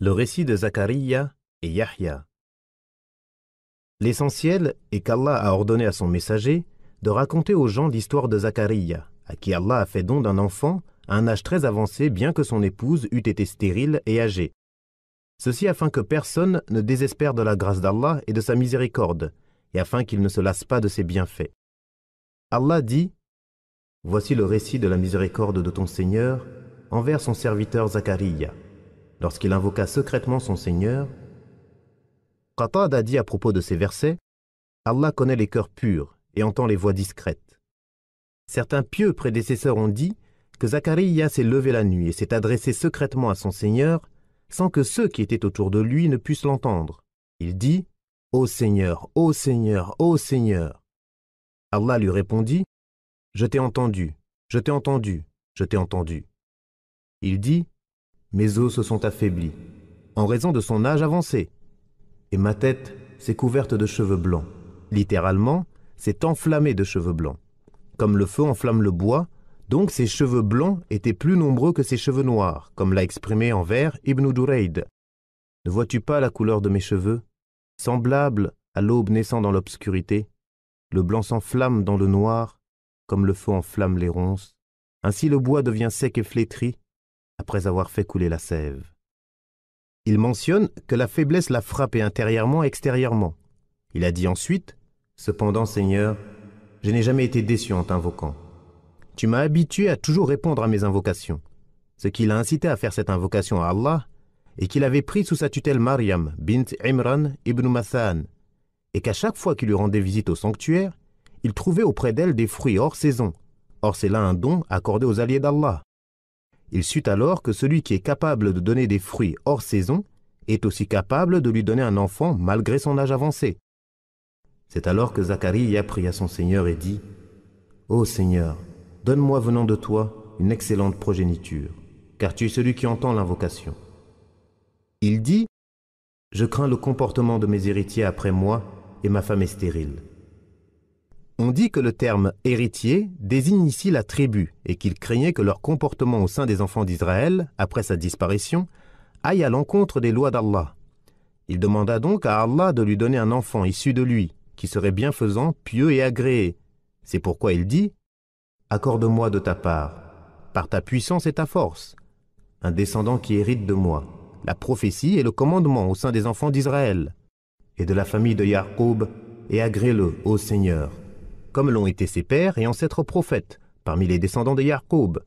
Le récit de Zacharia et Yahya. L'essentiel est qu'Allah a ordonné à son messager de raconter aux gens l'histoire de Zacharia, à qui Allah a fait don d'un enfant à un âge très avancé bien que son épouse eût été stérile et âgée. Ceci afin que personne ne désespère de la grâce d'Allah et de sa miséricorde, et afin qu'il ne se lasse pas de ses bienfaits. Allah dit : Voici le récit de la miséricorde de ton Seigneur envers son serviteur Zacharia. Lorsqu'il invoqua secrètement son Seigneur, Qatada a dit à propos de ces versets : Allah connaît les cœurs purs et entend les voix discrètes. Certains pieux prédécesseurs ont dit que Zacharia s'est levé la nuit et s'est adressé secrètement à son Seigneur sans que ceux qui étaient autour de lui ne puissent l'entendre. Il dit : Ô Seigneur, ô Seigneur, ô Seigneur. Allah lui répondit : Je t'ai entendu, je t'ai entendu, je t'ai entendu. Il dit : Mes os se sont affaiblis, en raison de son âge avancé, et ma tête s'est couverte de cheveux blancs. Littéralement, s'est enflammée de cheveux blancs. Comme le feu enflamme le bois, donc ses cheveux blancs étaient plus nombreux que ses cheveux noirs, comme l'a exprimé en vers Ibn Durayd. Ne vois-tu pas la couleur de mes cheveux ? Semblable à l'aube naissant dans l'obscurité, le blanc s'enflamme dans le noir, comme le feu enflamme les ronces. Ainsi le bois devient sec et flétri, après avoir fait couler la sève. Il mentionne que la faiblesse l'a frappé intérieurement et extérieurement. Il a dit ensuite : Cependant, Seigneur, je n'ai jamais été déçu en t'invoquant. Tu m'as habitué à toujours répondre à mes invocations. Ce qui l'a incité à faire cette invocation à Allah est qu'il avait pris sous sa tutelle Maryam, bint Imran ibn Mathan, et qu'à chaque fois qu'il lui rendait visite au sanctuaire, il trouvait auprès d'elle des fruits hors saison. Or c'est là un don accordé aux alliés d'Allah. Il sut alors que celui qui est capable de donner des fruits hors saison est aussi capable de lui donner un enfant malgré son âge avancé. C'est alors que Zacharia pria son Seigneur et dit : Ô Seigneur, donne-moi venant de toi une excellente progéniture, car tu es celui qui entend l'invocation. Il dit : Je crains le comportement de mes héritiers après moi, et ma femme est stérile. On dit que le terme « héritier » désigne ici la tribu et qu'il craignait que leur comportement au sein des enfants d'Israël, après sa disparition, aille à l'encontre des lois d'Allah. Il demanda donc à Allah de lui donner un enfant issu de lui, qui serait bienfaisant, pieux et agréé. C'est pourquoi il dit : Accorde-moi de ta part, par ta puissance et ta force, un descendant qui hérite de moi, la prophétie et le commandement au sein des enfants d'Israël, et de la famille de Yaqub, et agrée-le, ô Seigneur, comme l'ont été ses pères et ancêtres prophètes, parmi les descendants de Yaqub.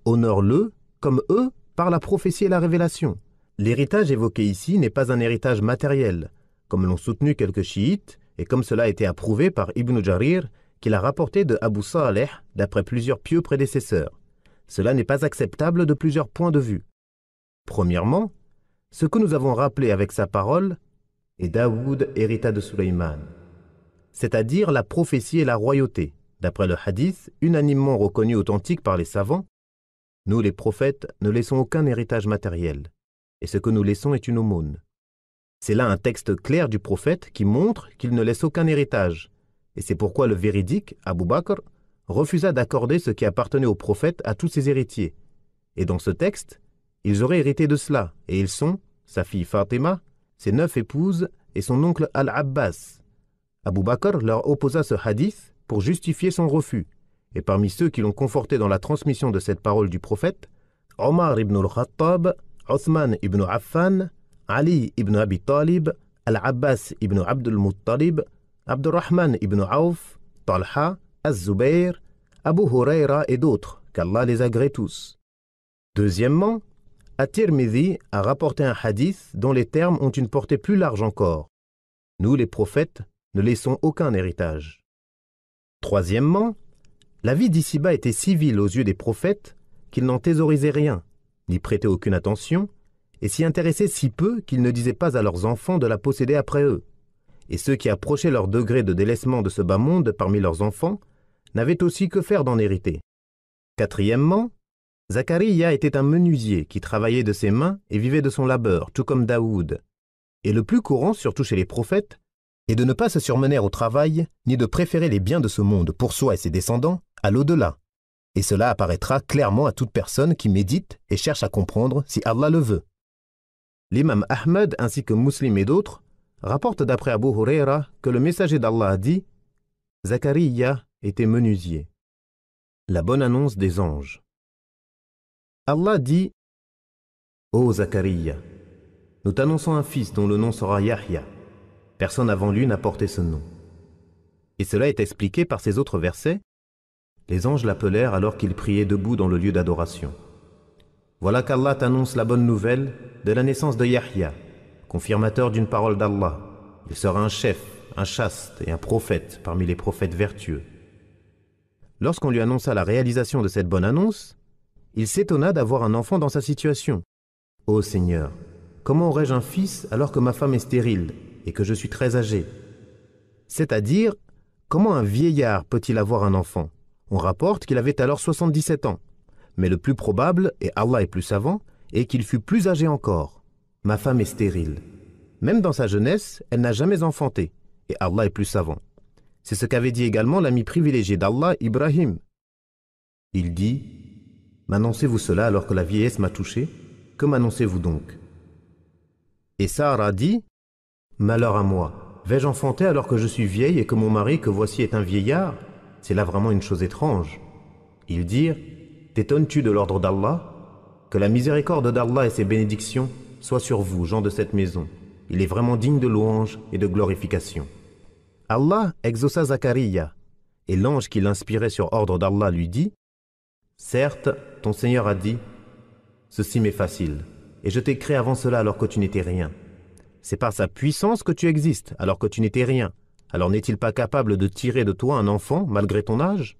Honore-le, comme eux, par la prophétie et la révélation. L'héritage évoqué ici n'est pas un héritage matériel, comme l'ont soutenu quelques chiites, et comme cela a été approuvé par Ibn Jarir, qu'il a rapporté de Abu Saleh, d'après plusieurs pieux prédécesseurs. Cela n'est pas acceptable de plusieurs points de vue. Premièrement, ce que nous avons rappelé avec sa parole, et Daoud hérita de Sulayman, c'est-à-dire la prophétie et la royauté, d'après le hadith unanimement reconnu authentique par les savants. Nous, les prophètes, ne laissons aucun héritage matériel, et ce que nous laissons est une aumône. C'est là un texte clair du prophète qui montre qu'il ne laisse aucun héritage, et c'est pourquoi le véridique, Abu Bakr, refusa d'accorder ce qui appartenait au prophète à tous ses héritiers. Et dans ce texte, ils auraient hérité de cela, et ils sont sa fille Fatima, ses 9 épouses et son oncle Al-Abbas. Abu Bakr leur opposa ce hadith pour justifier son refus, et parmi ceux qui l'ont conforté dans la transmission de cette parole du prophète, Omar ibn al-Khattab, Othman ibn Affan, Ali ibn Abi Talib, Al-Abbas ibn Abd al-Muttalib, Abdurrahman ibn Auf, Talha, Az-Zubayr, Abu Huraira et d'autres, qu'Allah les agrée tous. Deuxièmement, At-Tirmidhi a rapporté un hadith dont les termes ont une portée plus large encore. Nous, les prophètes, ne laissons aucun héritage. Troisièmement, la vie d'ici-bas était si vile aux yeux des prophètes qu'ils n'en thésaurisaient rien, n'y prêtaient aucune attention, et s'y intéressaient si peu qu'ils ne disaient pas à leurs enfants de la posséder après eux. Et ceux qui approchaient leur degré de délaissement de ce bas monde parmi leurs enfants n'avaient aussi que faire d'en hériter. Quatrièmement, Zacharia était un menuisier qui travaillait de ses mains et vivait de son labeur, tout comme Daoud. Et le plus courant, surtout chez les prophètes, est de ne pas se surmener au travail, ni de préférer les biens de ce monde pour soi et ses descendants à l'au-delà. Et cela apparaîtra clairement à toute personne qui médite et cherche à comprendre si Allah le veut. L'imam Ahmed ainsi que Muslim et d'autres rapportent d'après Abu Huraira que le messager d'Allah a dit « Zakariya était menuisier ». La bonne annonce des anges. Allah dit « Ô Zakariya, nous t'annonçons un fils dont le nom sera Yahya. Personne avant lui n'a porté ce nom. » Et cela est expliqué par ces autres versets. Les anges l'appelèrent alors qu'il priait debout dans le lieu d'adoration. Voilà qu'Allah t'annonce la bonne nouvelle de la naissance de Yahya, confirmateur d'une parole d'Allah. Il sera un chef, un chaste et un prophète parmi les prophètes vertueux. Lorsqu'on lui annonça la réalisation de cette bonne annonce, il s'étonna d'avoir un enfant dans sa situation. « Ô Seigneur, comment aurais-je un fils alors que ma femme est stérile et que je suis très âgé ?» C'est-à-dire, comment un vieillard peut-il avoir un enfant? On rapporte qu'il avait alors 77 ans. Mais le plus probable, et Allah est plus savant, est qu'il fut plus âgé encore. Ma femme est stérile. Même dans sa jeunesse, elle n'a jamais enfanté, et Allah est plus savant. C'est ce qu'avait dit également l'ami privilégié d'Allah, Ibrahim. Il dit « M'annoncez-vous cela alors que la vieillesse m'a touché? Que m'annoncez-vous donc ?» Et Sarah dit « Malheur à moi, vais-je enfanter alors que je suis vieille et que mon mari que voici est un vieillard? C'est là vraiment une chose étrange. » Ils dirent « T'étonnes-tu de l'ordre d'Allah? Que la miséricorde d'Allah et ses bénédictions soient sur vous, gens de cette maison. Il est vraiment digne de louange et de glorification. » Allah exauça Zakariya, et l'ange qui l'inspirait sur ordre d'Allah lui dit « Certes, ton Seigneur a dit « Ceci m'est facile, et je t'ai créé avant cela alors que tu n'étais rien. C'est par sa puissance que tu existes alors que tu n'étais rien. Alors n'est-il pas capable de tirer de toi un enfant malgré ton âge ?»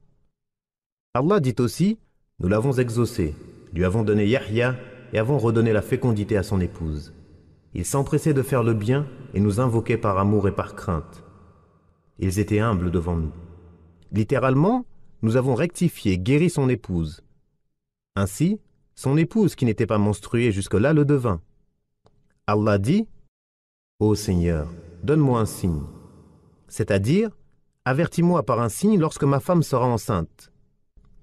Allah dit aussi « Nous l'avons exaucé, lui avons donné Yahya et avons redonné la fécondité à son épouse. Il s'empressait de faire le bien et nous invoquait par amour et par crainte. Ils étaient humbles devant nous. Littéralement, nous avons rectifié, guéri son épouse. Ainsi, son épouse qui n'était pas menstruée jusque-là le devint. Allah dit « Ô Seigneur, donne-moi un signe. » C'est-à-dire, avertis-moi par un signe lorsque ma femme sera enceinte.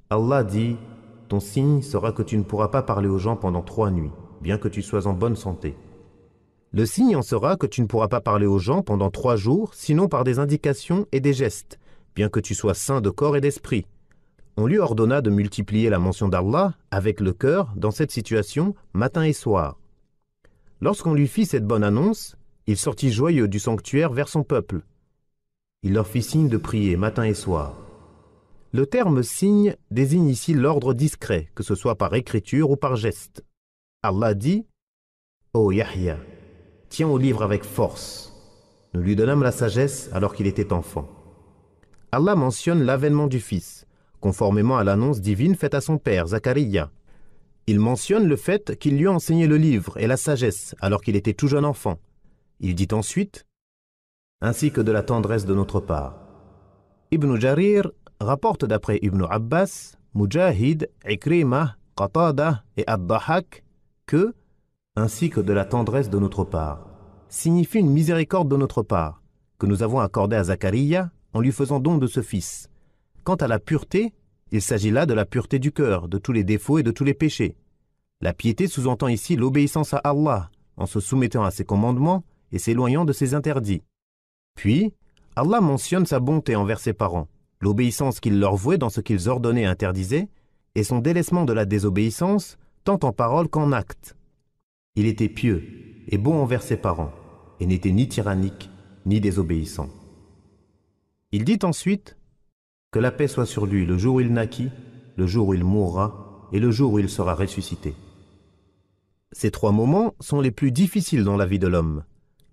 Allah dit « Ton signe sera que tu ne pourras pas parler aux gens pendant 3 nuits, bien que tu sois en bonne santé. Le signe en sera que tu ne pourras pas parler aux gens pendant 3 jours, sinon par des indications et des gestes, bien que tu sois sain de corps et d'esprit. » On lui ordonna de multiplier la mention d'Allah avec le cœur dans cette situation matin et soir. Lorsqu'on lui fit cette bonne annonce, il sortit joyeux du sanctuaire vers son peuple. Il leur fit signe de prier matin et soir. Le terme signe désigne ici l'ordre discret, que ce soit par écriture ou par geste. Allah dit « Ô Yahya, tiens au livre avec force. Nous lui donnâmes la sagesse alors qu'il était enfant. » Allah mentionne l'avènement du fils, conformément à l'annonce divine faite à son père, Zakariya. Il mentionne le fait qu'il lui a enseigné le livre et la sagesse alors qu'il était tout jeune enfant. Il dit ensuite « ainsi que de la tendresse de notre part. » Ibn Jarir rapporte d'après Ibn Abbas, Mujahid, Ikrimah, Qatada et Ad-Dahak que « ainsi que de la tendresse de notre part » signifie une miséricorde de notre part, que nous avons accordée à Zakariya en lui faisant don de ce fils. Quant à la pureté, il s'agit là de la pureté du cœur, de tous les défauts et de tous les péchés. La piété sous-entend ici l'obéissance à Allah, en se soumettant à ses commandements et s'éloignant de ses interdits. Puis, Allah mentionne sa bonté envers ses parents, l'obéissance qu'il leur vouait dans ce qu'ils ordonnaient et interdisaient, et son délaissement de la désobéissance, tant en parole qu'en acte. Il était pieux et bon envers ses parents, et n'était ni tyrannique, ni désobéissant. Il dit ensuite « Que la paix soit sur lui le jour où il naquit, le jour où il mourra, et le jour où il sera ressuscité. » Ces 3 moments sont les plus difficiles dans la vie de l'homme,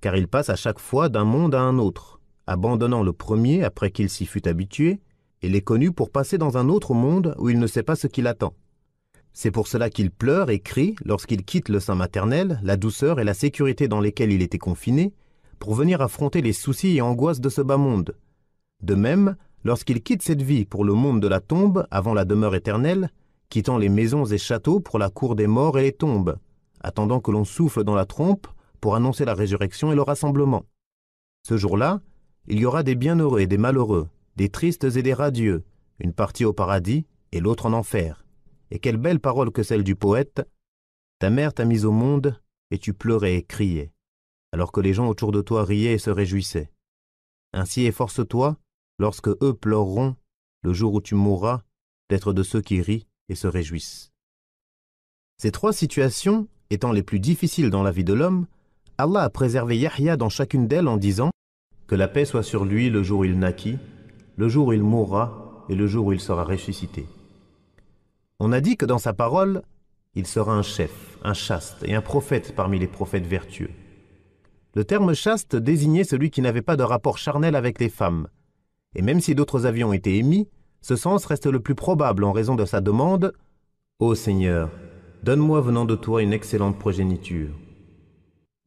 car il passe à chaque fois d'un monde à un autre, abandonnant le premier après qu'il s'y fut habitué, et l'est connu pour passer dans un autre monde où il ne sait pas ce qui l'attend. C'est pour cela qu'il pleure et crie lorsqu'il quitte le sein maternel, la douceur et la sécurité dans lesquelles il était confiné, pour venir affronter les soucis et angoisses de ce bas monde. De même, lorsqu'il quitte cette vie pour le monde de la tombe avant la demeure éternelle, quittant les maisons et châteaux pour la cour des morts et les tombes, attendant que l'on souffle dans la trompe pour annoncer la résurrection et le rassemblement. Ce jour-là, il y aura des bienheureux et des malheureux, des tristes et des radieux, une partie au paradis et l'autre en enfer. Et quelle belle parole que celle du poète « Ta mère t'a mise au monde, et tu pleurais et criais, alors que les gens autour de toi riaient et se réjouissaient. Ainsi efforce-toi, lorsque eux pleureront, le jour où tu mourras, d'être de ceux qui rient et se réjouissent. Ces trois situations étant les plus difficiles dans la vie de l'homme, Allah a préservé Yahya dans chacune d'elles en disant que la paix soit sur lui le jour où il naquit, le jour où il mourra et le jour où il sera ressuscité. On a dit que dans sa parole, il sera un chef, un chaste et un prophète parmi les prophètes vertueux. Le terme chaste désignait celui qui n'avait pas de rapport charnel avec les femmes. Et même si d'autres avis ont été émis, ce sens reste le plus probable en raison de sa demande « Ô Seigneur, donne-moi venant de toi une excellente progéniture. »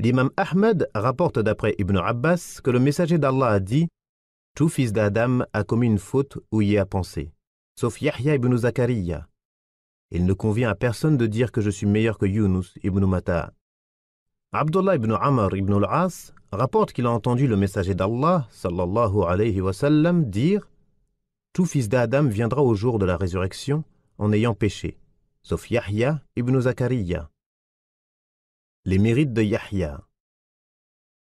L'imam Ahmed rapporte d'après Ibn Abbas que le messager d'Allah a dit « Tout fils d'Adam a commis une faute ou y a pensé, sauf Yahya ibn Zakariya. Il ne convient à personne de dire que je suis meilleur que Yunus ibn Matta. » Abdullah ibn Amr ibn al-As rapporte qu'il a entendu le messager d'Allah sallallahu alayhi wa sallam dire « Tout fils d'Adam viendra au jour de la résurrection en ayant péché, sauf Yahya ibn Zakariya. » Les mérites de Yahya.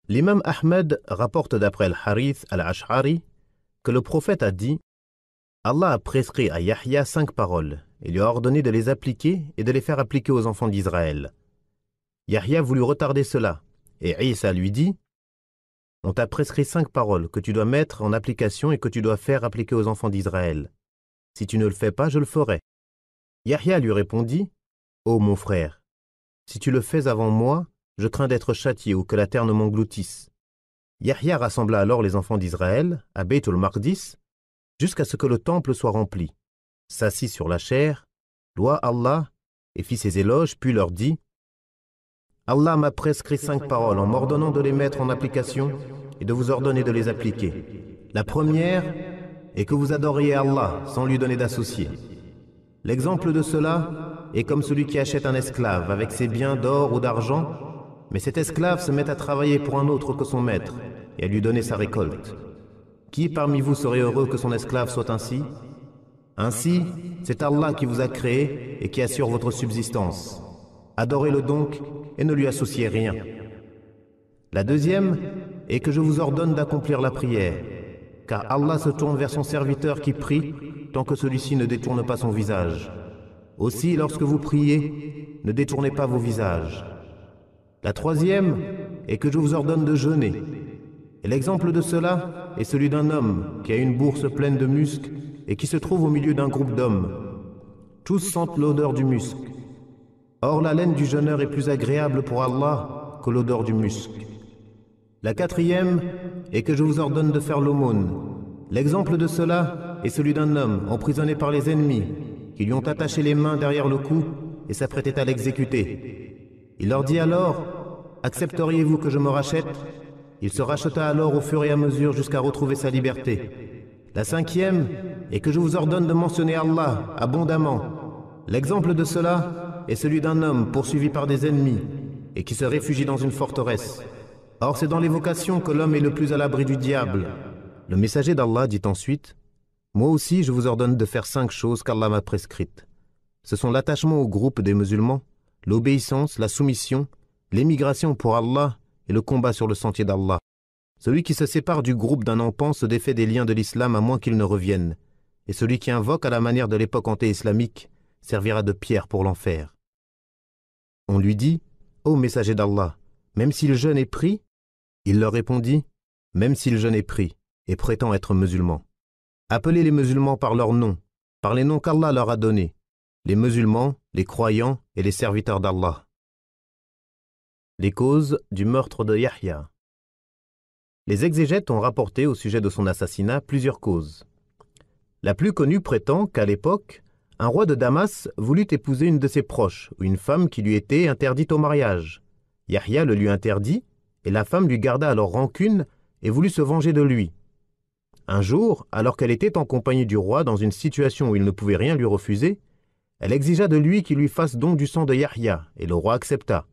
L'imam Ahmed rapporte d'après Al-Harith al-Ash'ari que le prophète a dit « Allah a prescrit à Yahya 5 paroles et lui a ordonné de les appliquer et de les faire appliquer aux enfants d'Israël. Yahya voulut retarder cela, et Isa lui dit « On t'a prescrit 5 paroles que tu dois mettre en application et que tu dois faire appliquer aux enfants d'Israël. Si tu ne le fais pas, je le ferai. » Yahya lui répondit « Ô mon frère, si tu le fais avant moi, je crains d'être châtié ou que la terre ne m'engloutisse. » Yahya rassembla alors les enfants d'Israël à Beit al-Maqdis jusqu'à ce que le temple soit rempli, s'assit sur la chaire, loua Allah et fit ses éloges, puis leur dit « Allah m'a prescrit 5 paroles en m'ordonnant de les mettre en application et de vous ordonner de les appliquer. La première est que vous adoriez Allah sans lui donner d'associé. L'exemple de cela est comme celui qui achète un esclave avec ses biens d'or ou d'argent, mais cet esclave se met à travailler pour un autre que son maître et à lui donner sa récolte. Qui parmi vous serait heureux que son esclave soit ainsi? Ainsi, c'est Allah qui vous a créé et qui assure votre subsistance. Adorez-le donc et ne lui associez rien. La deuxième est que je vous ordonne d'accomplir la prière, car Allah se tourne vers son serviteur qui prie tant que celui-ci ne détourne pas son visage. Aussi, lorsque vous priez, ne détournez pas vos visages. La troisième est que je vous ordonne de jeûner. Et l'exemple de cela est celui d'un homme qui a une bourse pleine de musc et qui se trouve au milieu d'un groupe d'hommes. Tous sentent l'odeur du musc. Or, la laine du jeûneur est plus agréable pour Allah que l'odeur du musc. La quatrième est que je vous ordonne de faire l'aumône. L'exemple de cela est celui d'un homme emprisonné par les ennemis qui lui ont attaché les mains derrière le cou et s'apprêtaient à l'exécuter. Il leur dit alors « Accepteriez-vous que je me rachète ?» Il se racheta alors au fur et à mesure jusqu'à retrouver sa liberté. La cinquième est que je vous ordonne de mentionner Allah abondamment. L'exemple de cela est celui d'un homme poursuivi par des ennemis et qui se réfugie dans une forteresse. Or, c'est dans l'évocation que l'homme est le plus à l'abri du diable. Le messager d'Allah dit ensuite « Moi aussi, je vous ordonne de faire 5 choses qu'Allah m'a prescrites. Ce sont l'attachement au groupe des musulmans, l'obéissance, la soumission, l'émigration pour Allah et le combat sur le sentier d'Allah. Celui qui se sépare du groupe d'un empan se défait des liens de l'islam à moins qu'il ne revienne, et celui qui invoque à la manière de l'époque anté-islamique servira de pierre pour l'enfer. » On lui dit « Ô messager d'Allah, même si le jeûne est pris ?» Il leur répondit « Même si le jeûne est pris et prétend être musulman. Appelez les musulmans par leurs noms, par les noms qu'Allah leur a donnés, les musulmans, les croyants et les serviteurs d'Allah. » Les causes du meurtre de Yahya. Les exégètes ont rapporté au sujet de son assassinat plusieurs causes. La plus connue prétend qu'à l'époque, un roi de Damas voulut épouser une de ses proches ou une femme qui lui était interdite au mariage. Yahya le lui interdit et la femme lui garda alors rancune et voulut se venger de lui. Un jour, alors qu'elle était en compagnie du roi dans une situation où il ne pouvait rien lui refuser, elle exigea de lui qu'il lui fasse don du sang de Yahya et le roi accepta.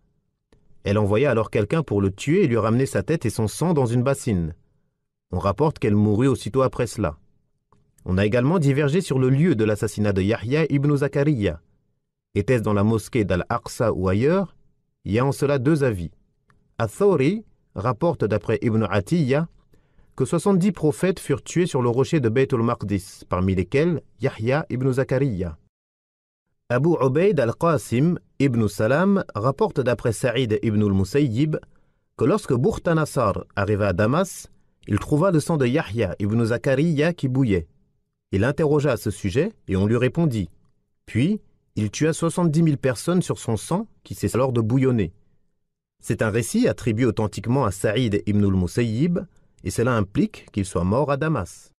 Elle envoya alors quelqu'un pour le tuer et lui ramener sa tête et son sang dans une bassine. On rapporte qu'elle mourut aussitôt après cela. On a également divergé sur le lieu de l'assassinat de Yahya ibn Zakariya. Était-ce dans la mosquée d'Al-Aqsa ou ailleurs? Il y a en cela deux avis. Al-Thawri rapporte d'après Ibn Atiyya que 70 prophètes furent tués sur le rocher de Bayt al-Maqdis, parmi lesquels Yahya ibn Zakariya. Abu Ubayd al-Qasim ibn Salam rapporte d'après Saïd ibn al-Musayyib que lorsque Bukhta-Nassar arriva à Damas, il trouva le sang de Yahya ibn Zakariya qui bouillait. Il interrogea à ce sujet et on lui répondit. Puis, il tua 70 000 personnes sur son sang qui cessa alors de bouillonner. C'est un récit attribué authentiquement à Saïd ibn al-Musayyib et cela implique qu'il soit mort à Damas.